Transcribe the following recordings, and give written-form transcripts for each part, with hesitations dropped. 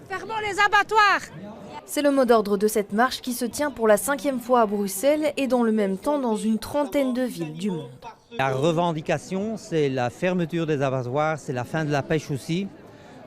Fermons les abattoirs! C'est le mot d'ordre de cette marche qui se tient pour la 5e fois à Bruxelles et dans le même temps dans une trentaine de villes du monde. La revendication, c'est la fermeture des abattoirs, c'est la fin de la pêche aussi,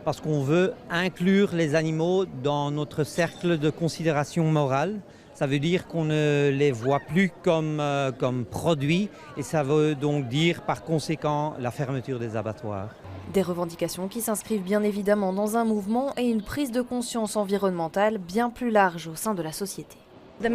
parce qu'on veut inclure les animaux dans notre cercle de considération morale. Ça veut dire qu'on ne les voit plus comme produits et ça veut donc dire par conséquent la fermeture des abattoirs. Des revendications qui s'inscrivent bien évidemment dans un mouvement et une prise de conscience environnementale bien plus large au sein de la société. Le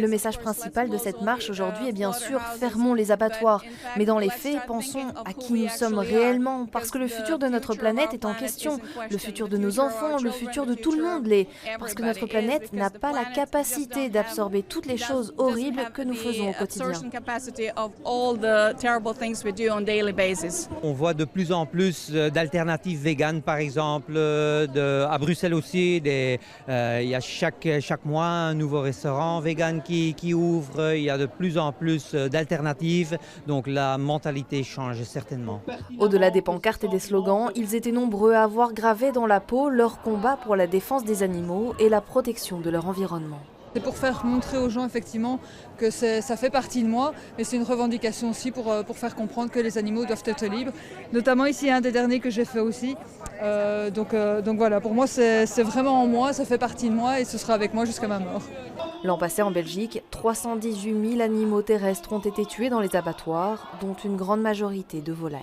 message principal de cette marche aujourd'hui est bien sûr « fermons les abattoirs ». Mais dans les faits, pensons à qui nous sommes réellement, parce que le futur de notre planète est en question, le futur de nos enfants, le futur de tout le monde l'est, parce que notre planète n'a pas la capacité d'absorber toutes les choses horribles que nous faisons au quotidien. On voit de plus en plus d'alternatives véganes, par exemple, à Bruxelles aussi, il y a chaque mois un nouveau restaurant vegan qui ouvre, il y a de plus en plus d'alternatives, donc la mentalité change certainement. Au-delà des pancartes et des slogans, ils étaient nombreux à avoir gravé dans la peau leur combat pour la défense des animaux et la protection de leur environnement. C'est pour faire montrer aux gens effectivement que ça fait partie de moi, mais c'est une revendication aussi pour faire comprendre que les animaux doivent être libres. Notamment ici, un des derniers que j'ai fait aussi. Donc voilà, pour moi c'est vraiment en moi, ça fait partie de moi et ce sera avec moi jusqu'à ma mort. L'an passé en Belgique, 318 000 animaux terrestres ont été tués dans les abattoirs, dont une grande majorité de volailles.